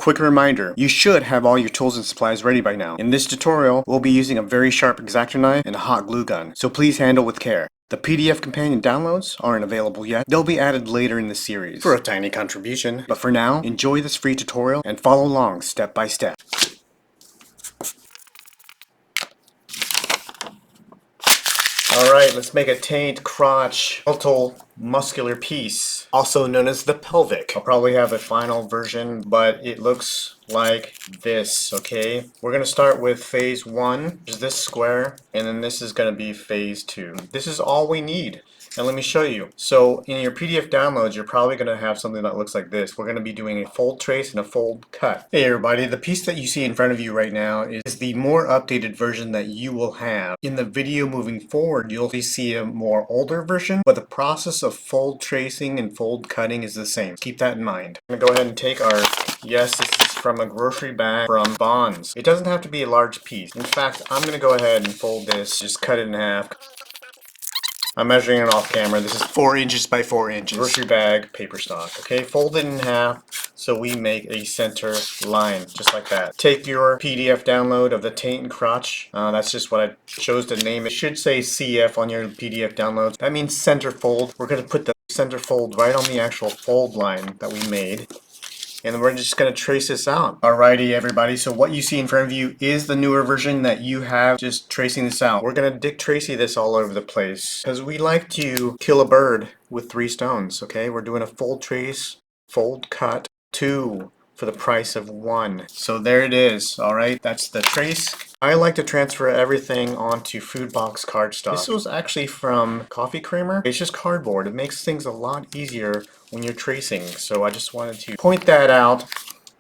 Quick reminder, you should have all your tools and supplies ready by now. In this tutorial, we'll be using a very sharp X-Acto knife and a hot glue gun, so please handle with care. The PDF companion downloads aren't available yet. They'll be added later in the series for a tiny contribution. But for now, enjoy this free tutorial and follow along step by step. Alright, let's make a taint, crotch, skeletal, muscular piece, also known as the pelvic. I'll probably have a final version, but it looks like this, okay? We're going to start with phase 1, which is this square, and then this is going to be phase 2. This is all we need. And let me show you. So in your PDF downloads, you're probably going to have something that looks like this. We're going to be doing a fold trace and a fold cut. Hey everybody, the piece that you see in front of you right now is the more updated version that you will have. In the video moving forward, you'll see a more older version, but the process of fold tracing and fold cutting is the same. Keep that in mind. I'm going to go ahead and take our, yes, this is from a grocery bag from Bonds. It doesn't have to be a large piece. In fact, I'm going to go ahead and fold this, just cut it in half. I'm measuring it off camera. This is 4 inches by 4 inches. Grocery bag, paper stock. Okay, fold it in half so we make a center line, just like that. Take your PDF download of the taint and crotch. That's just what I chose to name it. It should say CF on your PDF download. That means center fold. We're going to put the center fold right on the actual fold line that we made. And we're just going to trace this out. Alrighty everybody, so what you see in front of you is the newer version that you have, just tracing this out. We're going to Dick Tracy this all over the place, because we like to kill a bird with 3 stones, okay? We're doing a fold trace, fold cut, 2 for the price of 1. So there it is, alright? That's the trace. I like to transfer everything onto food box cardstock. This was actually from Coffee Creamer. It's just cardboard. It makes things a lot easier when you're tracing. So I just wanted to point that out,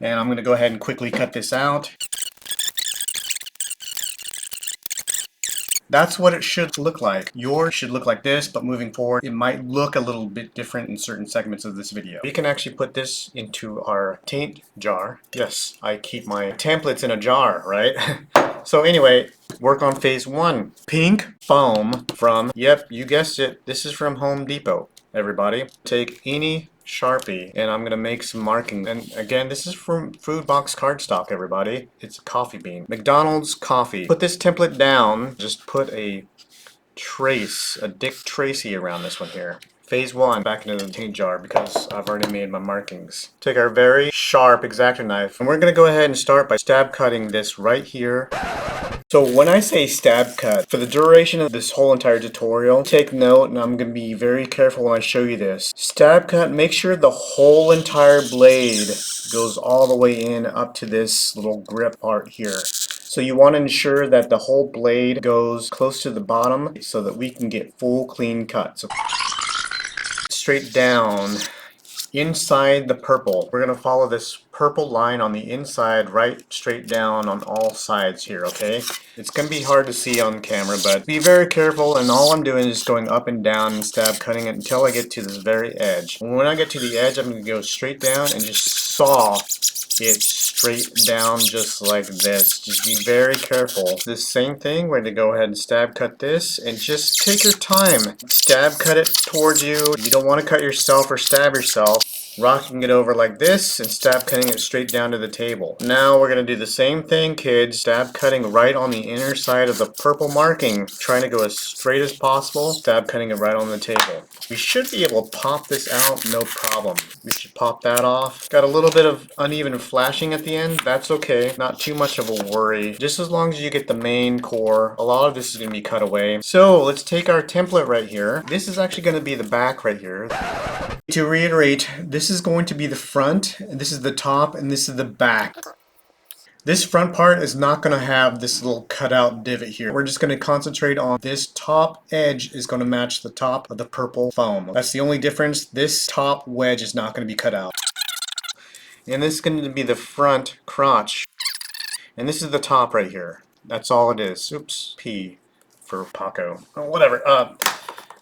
and I'm going to go ahead and quickly cut this out. That's what it should look like. Yours should look like this, but moving forward, it might look a little bit different in certain segments of this video. We can actually put this into our taint jar. Yes, I keep my templates in a jar, right? So anyway, work on phase 1. Pink foam from, yep, you guessed it, this is from Home Depot, everybody. Take any Sharpie, and I'm gonna make some marking. And again, this is from food box cardstock, everybody. It's a coffee bean. McDonald's coffee. Put this template down. Just put a trace, a Dick Tracy around this one here. Phase 1, back into the taint jar because I've already made my markings. Take our very sharp X-Acto knife, and we're gonna go ahead and start by stab cutting this right here. So when I say stab cut, for the duration of this whole entire tutorial, take note, and I'm going to be very careful when I show you this. Stab cut, make sure the whole entire blade goes all the way in up to this little grip part here. So you want to ensure that the whole blade goes close to the bottom so that we can get full clean cuts. So straight down. Inside the purple. We're going to follow this purple line on the inside right straight down on all sides here, okay? It's going to be hard to see on camera, but be very careful, and all I'm doing is going up and down and stab cutting it until I get to this very edge. When I get to the edge, I'm going to go straight down and just saw it straight down just like this. Just be very careful. The same thing, we're going to go ahead and stab cut this, and just take your time. Stab cut it towards you. You don't want to cut yourself or stab yourself. Rocking it over like this and stab cutting it straight down to the table. Now we're going to do the same thing, kids. Stab cutting right on the inner side of the purple marking. Trying to go as straight as possible. Stab cutting it right on the table. We should be able to pop this out, no problem. We should pop that off. Got a little bit of uneven flashing at the end. That's okay. Not too much of a worry. Just as long as you get the main core. A lot of this is going to be cut away. So let's take our template right here. This is actually going to be the back right here. To reiterate, this is going to be the front, and this is the top, and this is the back. This front part is not going to have this little cutout divot here. We're just going to concentrate on this top edge is going to match the top of the purple foam. That's the only difference. This top wedge is not going to be cut out. And this is going to be the front crotch. And this is the top right here. That's all it is. Oops, P for Paco. Oh, whatever.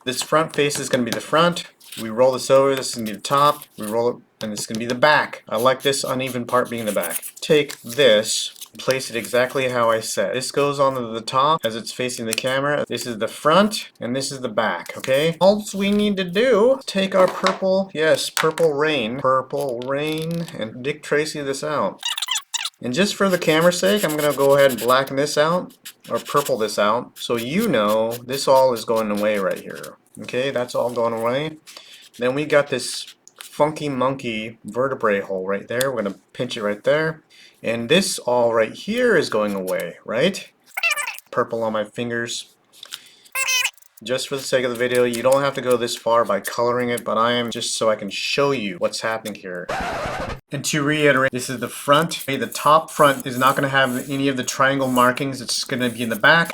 This front face is going to be the front. We roll this over, this is going to be the top, we roll it, and this is going to be the back. I like this uneven part being the back. Take this, Place it exactly how I said. This goes on the top as it's facing the camera. This is the front and this is the back, okay? All we need to do, take our purple, yes, purple rain, and Dick Tracy this out. And just for the camera's sake, I'm gonna go ahead and blacken this out, or purple this out, so you know this all is going away right here. Okay, that's all going away. Then we got this funky monkey vertebrae hole right there. We're gonna pinch it right there. And this all right here is going away, right? Purple on my fingers. Just for the sake of the video, you don't have to go this far by coloring it, but I am just so I can show you what's happening here. And to reiterate, this is the front. Okay, the top front is not going to have any of the triangle markings. It's going to be in the back.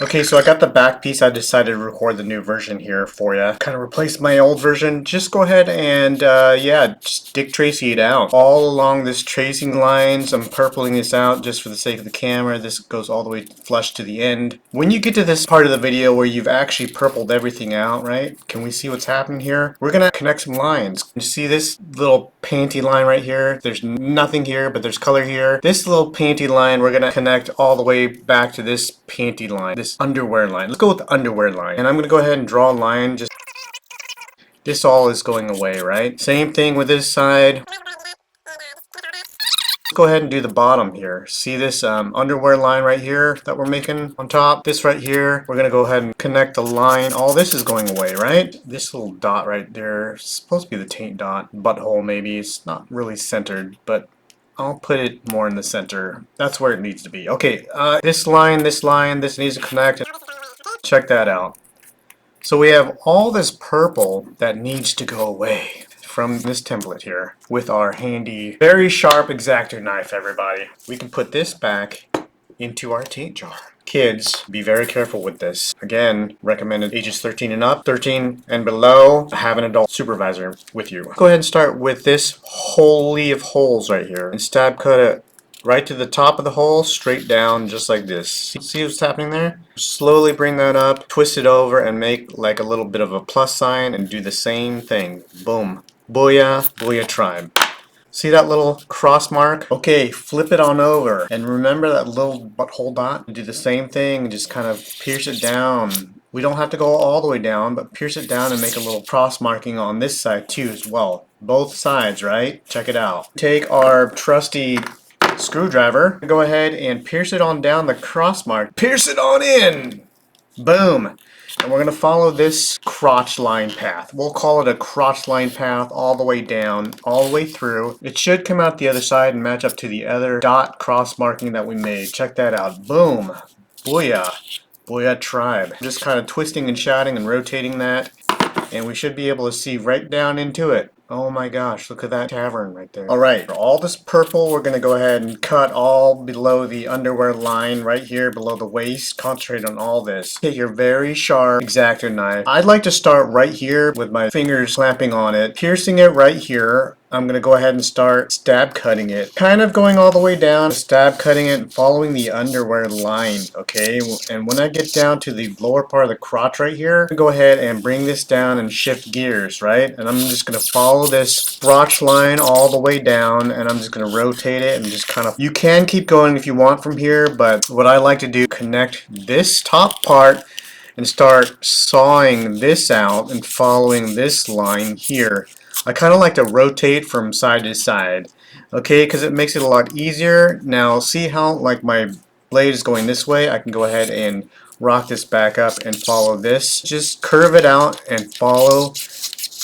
Okay, so I got the back piece. I decided to record the new version here for you. Kind of replace my old version. Just go ahead and, yeah, just Dick Tracy it out. All along this tracing lines, I'm purpling this out just for the sake of the camera. This goes all the way flush to the end. When you get to this part of the video where you've actually purpled everything out, right? Can we see what's happening here? We're going to connect some lines. You see this little panty line right here? There's nothing here, but there's color here. This little panty line, we're going to connect all the way back to this panty line. This underwear line. Let's go with the underwear line. And I'm going to go ahead and draw a line. Just this all is going away, right? Same thing with this side. Let's go ahead and do the bottom here. See this underwear line right here that we're making on top? This right here, we're going to go ahead and connect the line. All this is going away, right? This little dot right there is supposed to be the taint dot. Butthole maybe. It's not really centered, but I'll put it more in the center. That's where it needs to be. Okay, this line, this needs to connect. Check that out. So we have all this purple that needs to go away from this template here with our handy, very sharp X-Acto knife, everybody. We can put this back into our taint jar. Kids, be very careful with this. Again, recommended ages 13 and up. 13 and below, have an adult supervisor with you. Go ahead and start with this holy of holes right here and stab cut it right to the top of the hole, straight down, just like this. See what's happening there? Slowly bring that up, twist it over, and make like a little bit of a plus sign, and do the same thing. Boom. Booyah, booyah tribe. See that little cross mark? Okay, flip it on over. And remember that little butthole dot? Do the same thing, just kind of pierce it down. We don't have to go all the way down, but pierce it down and make a little cross marking on this side too as well. Both sides, right? Check it out. Take our trusty screwdriver, go ahead and pierce it on down the cross mark. Pierce it on in! Boom! And we're going to follow this crotch line path. We'll call it a crotch line path all the way down, all the way through. It should come out the other side and match up to the other dot cross marking that we made. Check that out. Boom! Booyah! Booyah tribe. Just kind of twisting and shouting and rotating that. And we should be able to see right down into it. Oh my gosh, look at that tavern right there. Alright, for all this purple, we're going to go ahead and cut all below the underwear line right here below the waist. Concentrate on all this. Take your very sharp X-Acto knife. I'd like to start right here with my fingers clamping on it, piercing it right here. I'm going to go ahead and start stab cutting it. Kind of going all the way down, stab cutting it, and following the underwear line, okay? And when I get down to the lower part of the crotch right here, go ahead and bring this down and shift gears, right? And I'm just going to follow this crotch line all the way down, and I'm just going to rotate it and just kind of, you can keep going if you want from here, but what I like to do, connect this top part and start sawing this out and following this line here. I kind of like to rotate from side to side, okay, because it makes it a lot easier. Now see how like my blade is going this way? I can go ahead and rock this back up and follow this. Just curve it out and follow,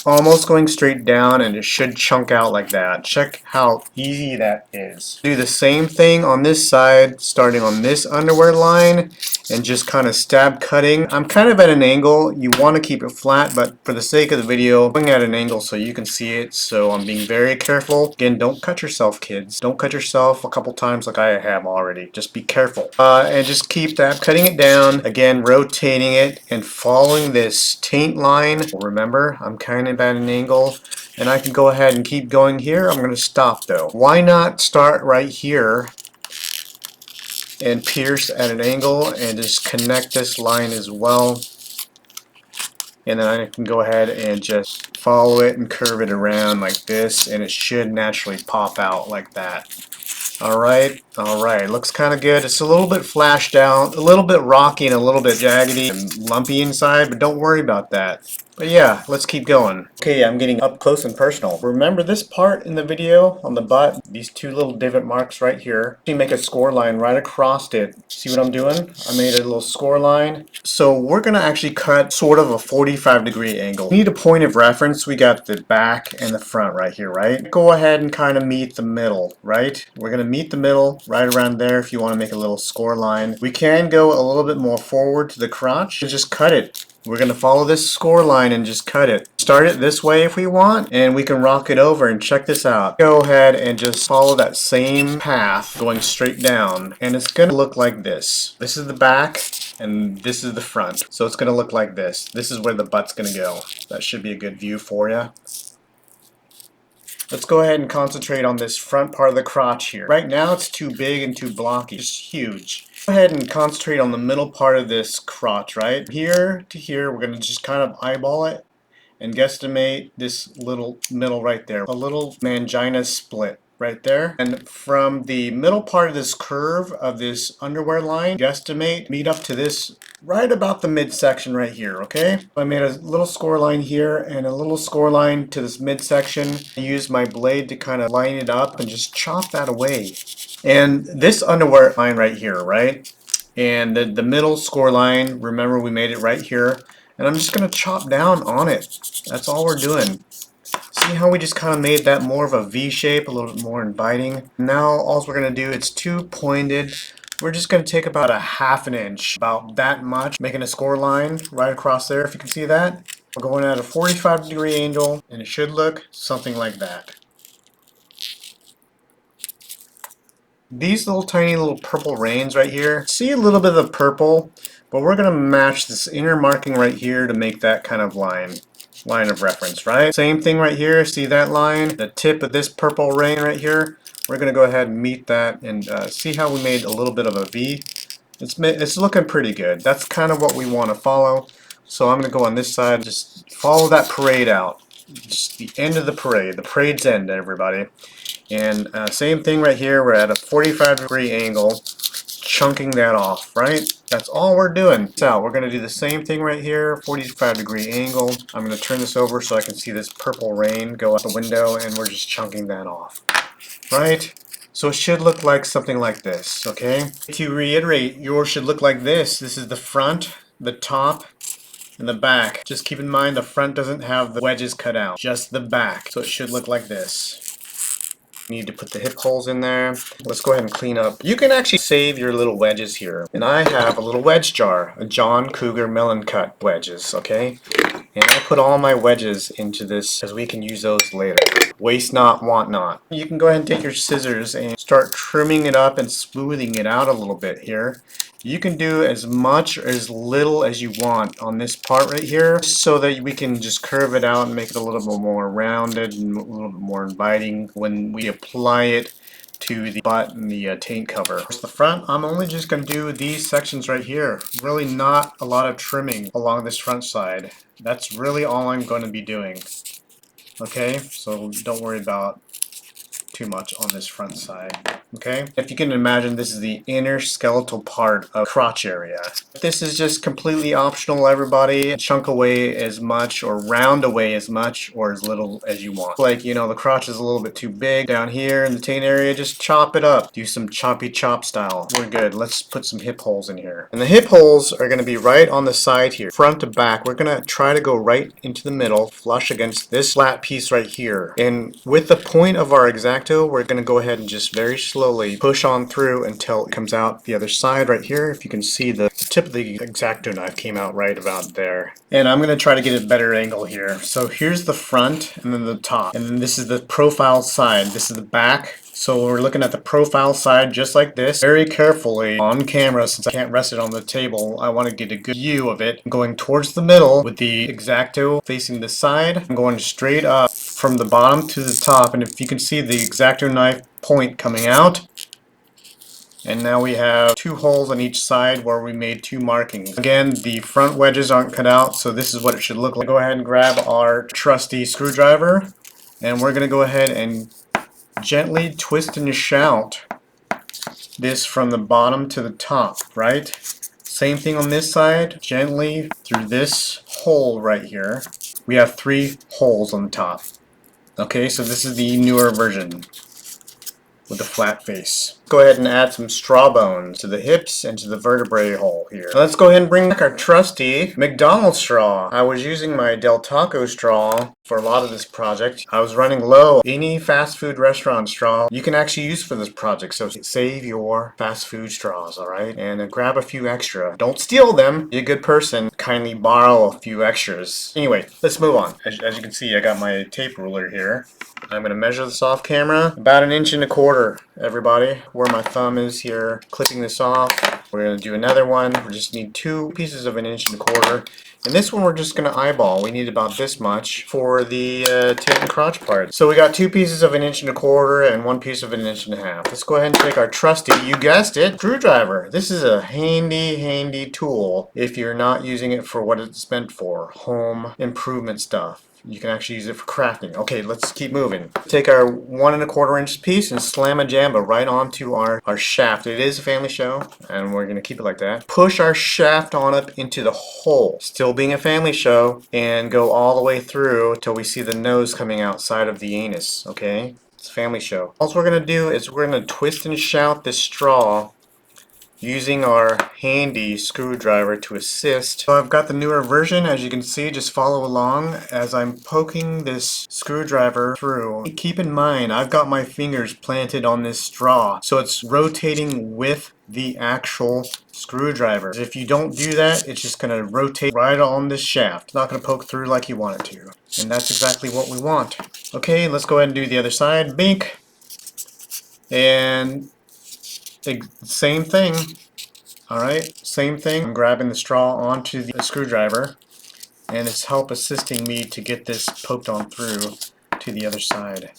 almost going straight down, and it should chunk out like that. Check how easy that is. Do the same thing on this side, starting on this underwear line and just kind of stab cutting. I'm kind of at an angle. You want to keep it flat, but for the sake of the video, I'm going at an angle so you can see it. So I'm being very careful. Again, don't cut yourself, kids. Don't cut yourself a couple times like I have already. Just be careful. And just keep that, cutting it down. Again, rotating it and following this taint line. Remember, I'm kind of at an angle. And I can go ahead and keep going here. I'm going to stop though. Why not start right here and pierce at an angle and just connect this line as well, and then I can go ahead and just follow it and curve it around like this, and it should naturally pop out like that. Alright, alright, looks kind of good. It's a little bit flashed out, a little bit rocky and a little bit jaggedy and lumpy inside, but don't worry about that. But yeah, let's keep going. Okay, I'm getting up close and personal. Remember this part in the video on the butt? These two little divot marks right here. You make a score line right across it. See what I'm doing? I made a little score line. So we're going to actually cut sort of a 45-degree angle. We need a point of reference. We got the back and the front right here, right? Go ahead and kind of meet the middle, right? We're going to meet the middle right around there if you want to make a little score line. We can go a little bit more forward to the crotch and just cut it. We're going to follow this score line and just cut it. Start it this way if we want, and we can rock it over, and check this out. Go ahead and just follow that same path going straight down, and it's going to look like this. This is the back, and this is the front. So it's going to look like this. This is where the butt's going to go. That should be a good view for you. Let's go ahead and concentrate on this front part of the crotch here. Right now it's too big and too blocky. It's huge. Go ahead and concentrate on the middle part of this crotch, right? Here to here, we're going to just kind of eyeball it and guesstimate this little middle right there. A little mangina split right there. And from the middle part of this curve of this underwear line, guesstimate, meet up to this right about the midsection right here, okay? I made a little score line here and a little score line to this midsection. I used my blade to kind of line it up and just chop that away. And this underwear line right here, right? And the middle score line, remember we made it right here. And I'm just going to chop down on it. That's all we're doing. See how we just kind of made that more of a V shape, a little bit more inviting. Now all we're going to do, it's too pointed. We're just going to take about a ½ inch, about that much, making a score line right across there, if you can see that. We're going at a 45-degree angle, and it should look something like that. These little tiny little purple rains right here, see a little bit of the purple, but we're going to match this inner marking right here to make that kind of line of reference, right? Same thing right here, see that line? The tip of this purple rain right here, we're going to go ahead and meet that and see how we made a little bit of a V. It's looking pretty good. That's kind of what we want to follow. So I'm going to go on this side, just follow that parade out. Just the end of the parade. The parade's end, everybody. And same thing right here, we're at a 45-degree angle, chunking that off, right? That's all we're doing. So we're going to do the same thing right here, 45-degree angle. I'm going to turn this over so I can see this purple rain go out the window, and we're just chunking that off, right? So it should look like something like this, okay? To reiterate, yours should look like this. This is the front, the top, and the back. Just keep in mind the front doesn't have the wedges cut out, just the back. So it should look like this. Need to put the hip holes in there. Let's go ahead and clean up. You can actually save your little wedges here. And I have a little wedge jar, a John Cougar Mellon cut wedges, okay? And I put all my wedges into this because we can use those later. Waste not, want not. You can go ahead and take your scissors and start trimming it up and smoothing it out a little bit here. You can do as much or as little as you want on this part right here so that we can just curve it out and make it a little bit more rounded and a little bit more inviting when we apply it to the butt and the taint cover. For the front, I'm only just going to do these sections right here. Really not a lot of trimming along this front side. That's really all I'm going to be doing. Okay, so don't worry about too much on this front side. Okay, if you can imagine, this is the inner skeletal part of crotch area. This is just completely optional, everybody. Chunk away as much or round away as much or as little as you want. Like, you know, the crotch is a little bit too big down here in the taint area, just chop it up. Do some choppy chop style. We're good. Let's put some hip holes in here. And the hip holes are going to be right on the side here, front to back. We're going to try to go right into the middle, flush against this flat piece right here. And with the point of our X-Acto, we're going to go ahead and just very slowly push on through until it comes out the other side right here. If you can see, the tip of the X-Acto knife came out right about there. And I'm going to try to get a better angle here. So here's the front and then the top. And then this is the profile side. This is the back. So we're looking at the profile side just like this. Very carefully on camera, since I can't rest it on the table, I want to get a good view of it. I'm going towards the middle with the X-Acto facing the side. I'm going straight up from the bottom to the top, and if you can see the X-Acto knife point coming out. And now we have two holes on each side where we made two markings. Again, the front wedges aren't cut out, so this is what it should look like. Go ahead and grab our trusty screwdriver, and we're going to go ahead and gently twist and shout this from the bottom to the top, right? Same thing on this side, gently through this hole right here. We have 3 holes on the top. Okay, so this is the newer version with the flat face. Go ahead and add some straw bones to the hips and to the vertebrae hole here. Let's go ahead and bring back our trusty McDonald's straw. I was using my Del Taco straw for a lot of this project. I was running low. Any fast food restaurant straw you can actually use for this project, so save your fast food straws, alright? And grab a few extra. Don't steal them. Be a good person. Kindly borrow a few extras. Anyway, let's move on. As you can see, I got my tape ruler here. I'm going to measure this off camera. About 1.25 inches, everybody, where my thumb is here. Clipping this off. We're going to do another one. We just need 2 pieces of 1.25 inches. And this one we're just going to eyeball. We need about this much for the taint and crotch part. So we got 2 pieces of 1.25 inches and 1 piece of 1.5 inches. Let's go ahead and take our trusty, you guessed it, screwdriver. This is a handy tool if you're not using it for what it's meant for. Home improvement stuff. You can actually use it for crafting. Okay, let's keep moving. Take our 1.25 inch piece and slam a jamba right onto our shaft. It is a family show, and we're going to keep it like that. Push our shaft on up into the hole, still being a family show, and go all the way through till we see the nose coming outside of the anus, okay? It's a family show. All we're going to do is we're going to twist and shout this straw using our handy screwdriver to assist. So I've got the newer version, as you can see. Just follow along as I'm poking this screwdriver through. Keep in mind, I've got my fingers planted on this straw, so it's rotating with the actual screwdriver. If you don't do that, it's just going to rotate right on this shaft. It's not going to poke through like you want it to. And that's exactly what we want. Okay, let's go ahead and do the other side. Bink. And same thing. Alright, same thing. I'm grabbing the straw onto the screwdriver, and it's help assisting me to get this poked on through to the other side,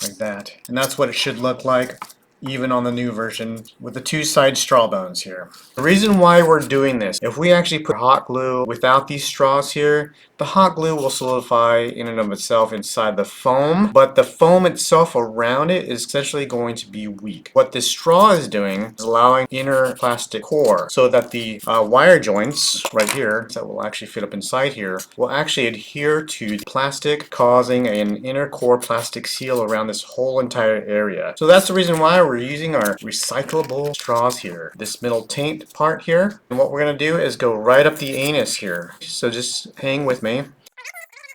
like that. And that's what it should look like, even on the new version, with the 2 side straw bones here. The reason why we're doing this, if we actually put hot glue without these straws here, the hot glue will solidify in and of itself inside the foam, but the foam itself around it is essentially going to be weak. What this straw is doing is allowing inner plastic core, so that the wire joints right here, that will actually fit up inside here, will actually adhere to the plastic, causing an inner core plastic seal around this whole entire area. So that's the reason why we're using our recyclable straws here. This middle taint part here, and what we're going to do is go right up the anus here. So just hang with me.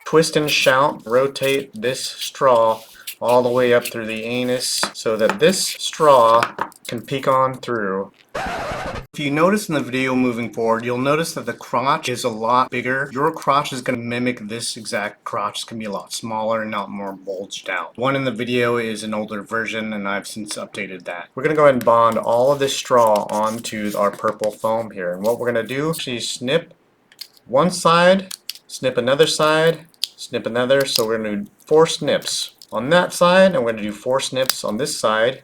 Twist and shout, rotate this straw all the way up through the anus so that this straw can peek on through. If you notice in the video moving forward, you'll notice that the crotch is a lot bigger. Your crotch is going to mimic this exact crotch. It's going to be a lot smaller and not more bulged out. One in the video is an older version, and I've since updated that. We're going to go ahead and bond all of this straw onto our purple foam here. And what we're going to do is snip one side, snip another side, snip another. So we're going to do 4 snips on that side, and we're going to do 4 snips on this side,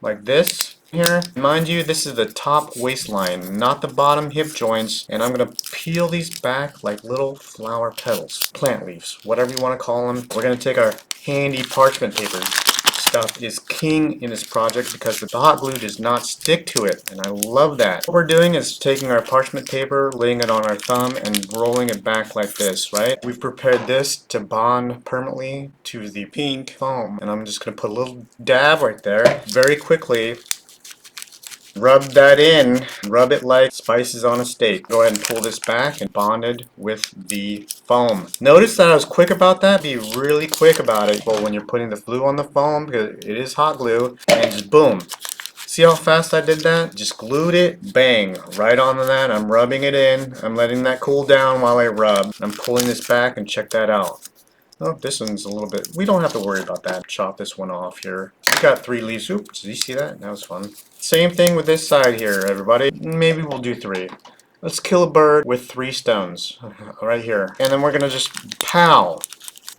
like this. Here, mind you, this is the top waistline, not the bottom hip joints, and I'm going to peel these back like little flower petals, plant leaves, whatever you want to call them. We're going to take our handy parchment paper. Stuff is king in this project because the hot glue does not stick to it, and I love that. What we're doing is taking our parchment paper, laying it on our thumb, and rolling it back like this, right? We've prepared this to bond permanently to the pink foam, and I'm just going to put a little dab right there very quickly. Rub that in. Rub it like spices on a steak. Go ahead and pull this back and bond it with the foam. Notice that I was quick about that. Be really quick about it. But when you're putting the glue on the foam, because it is hot glue, and just boom. See how fast I did that? Just glued it, bang, right on that. I'm rubbing it in. I'm letting that cool down while I rub. I'm pulling this back, and check that out. Oh, this one's a little bit, we don't have to worry about that. Chop this one off here. We got 3 leaves. Oops, did you see that? That was fun. Same thing with this side here, everybody. Maybe we'll do 3. Let's kill a bird with 3 stones. Right here. And then we're going to just pow.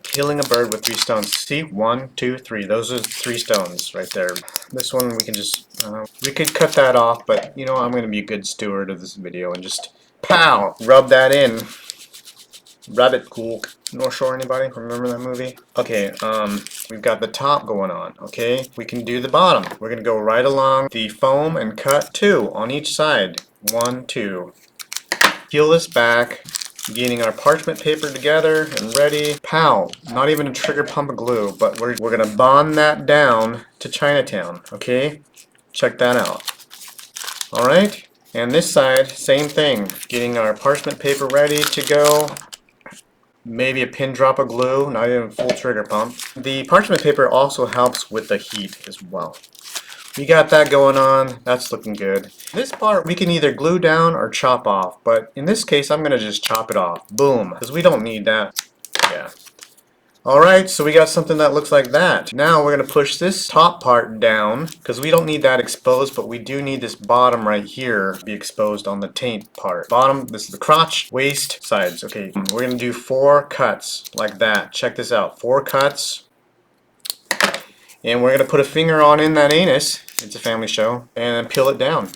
Killing a bird with 3 stones. See? 1, 2, 3. Those are 3 stones right there. This one we can just, we could cut that off, but you know, I'm going to be a good steward of this video and just pow. Rub that in. Rub it cool. North Shore, anybody? Remember that movie? Okay, we've got the top going on, okay? We can do the bottom. We're gonna go right along the foam and cut 2 on each side. 1, 2. Peel this back, getting our parchment paper together and ready. Pow! Not even a trigger pump of glue, but we're gonna bond that down to Chinatown, okay? Check that out. Alright? And this side, same thing. Getting our parchment paper ready to go. Maybe a pin drop of glue, not even a full trigger pump. The parchment paper also helps with the heat as well. We got that going on. That's looking good. This part we can either glue down or chop off, but in this case I'm going to just chop it off. Boom. Because we don't need that. Yeah. Alright, so we got something that looks like that. Now we're going to push this top part down because we don't need that exposed, but we do need this bottom right here to be exposed on the taint part. Bottom, this is the crotch, waist, sides. Okay, we're going to do 4 cuts like that. Check this out. 4 cuts. And we're going to put a finger on in that anus. It's a family show. And then peel it down.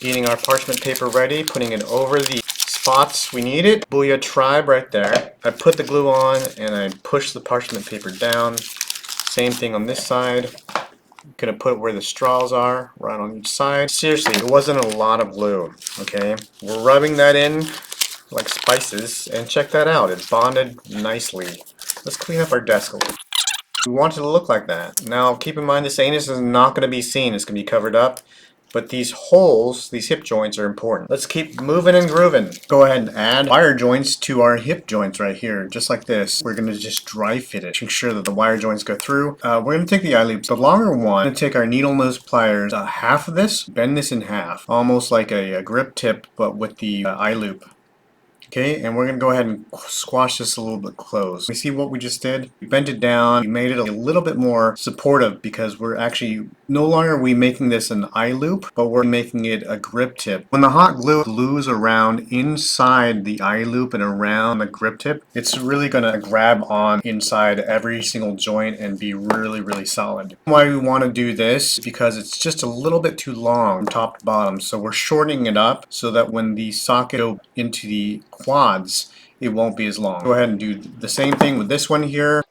Getting our parchment paper ready, putting it over the spots we need it. Booyah tribe right there. I put the glue on and I push the parchment paper down. Same thing on this side. I'm gonna put it where the straws are, right on each side. Seriously, it wasn't a lot of glue, okay? We're rubbing that in like spices, and check that out. It's bonded nicely. Let's clean up our desk a little. We want it to look like that. Now, keep in mind this anus is not going to be seen. It's going to be covered up. But these holes, these hip joints are important. Let's keep moving and grooving. Go ahead and add wire joints to our hip joints right here, just like this. We're going to just dry fit it. Make sure that the wire joints go through. We're going to take the eye loops, the longer one. We're going to take our needle nose pliers, half of this, bend this in half. Almost like a grip tip, but with the eye loop. Okay, and we're going to go ahead and squash this a little bit close. We see what we just did? We bent it down, we made it a little bit more supportive because we're actually, no longer are we making this an eye loop, but we're making it a grip tip. When the hot glue glues around inside the eye loop and around the grip tip, it's really going to grab on inside every single joint and be really, really solid. Why we want to do this is because it's just a little bit too long from top to bottom, so we're shortening it up so that when the socket goes into the quads, it won't be as long. Go ahead and do the same thing with this one here.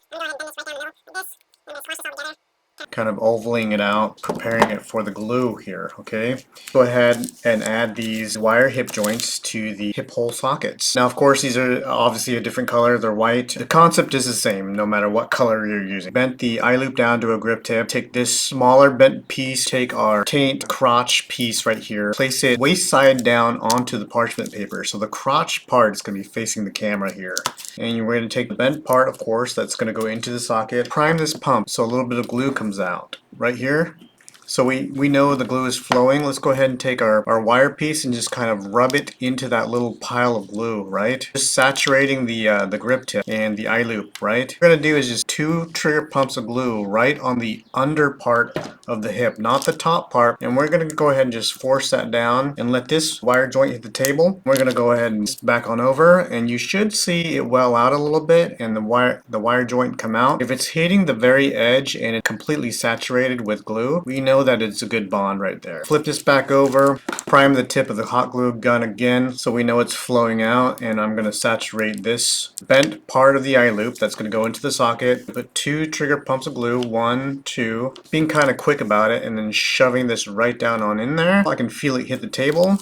Kind of ovaling it out, preparing it for the glue here, okay? Go ahead and add these wire hip joints to the hip hole sockets. Now, of course, these are obviously a different color. They're white. The concept is the same, no matter what color you're using. Bent the eye loop down to a grip tip. Take this smaller bent piece, take our taint crotch piece right here, place it waist side down onto the parchment paper. So the crotch part is going to be facing the camera here. And we're going to take the bent part, of course, that's going to go into the socket. Prime this pump so a little bit of glue comes out right here. So we know the glue is flowing. Let's go ahead and take our wire piece and just kind of rub it into that little pile of glue, right? Just saturating the grip tip and the eye loop, right? What we're going to do is just 2 trigger pumps of glue right on the under part of the hip, not the top part. And we're going to go ahead and just force that down and let this wire joint hit the table. We're going to go ahead and back on over, and you should see it well out a little bit and the wire joint come out. If it's hitting the very edge and it's completely saturated with glue, we know that it's a good bond right there. Flip this back over, prime the tip of the hot glue gun again so we know it's flowing out, and I'm going to saturate this bent part of the eye loop that's going to go into the socket. Put 2 trigger pumps of glue, 1, 2, being kind of quick about it, and then shoving this right down on in there. I can feel it hit the table.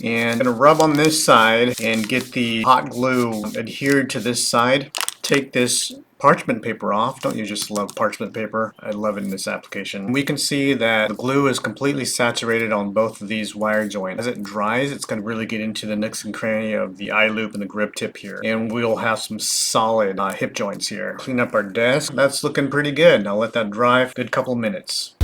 And I'm going to rub on this side and get the hot glue adhered to this side. Take this parchment paper off. Don't you just love parchment paper? I love it in this application. We can see that the glue is completely saturated on both of these wire joints. As it dries, it's going to really get into the nooks and cranny of the eye loop and the grip tip here. And we'll have some solid hip joints here. Clean up our desk. That's looking pretty good. I'll let that dry for a good couple minutes.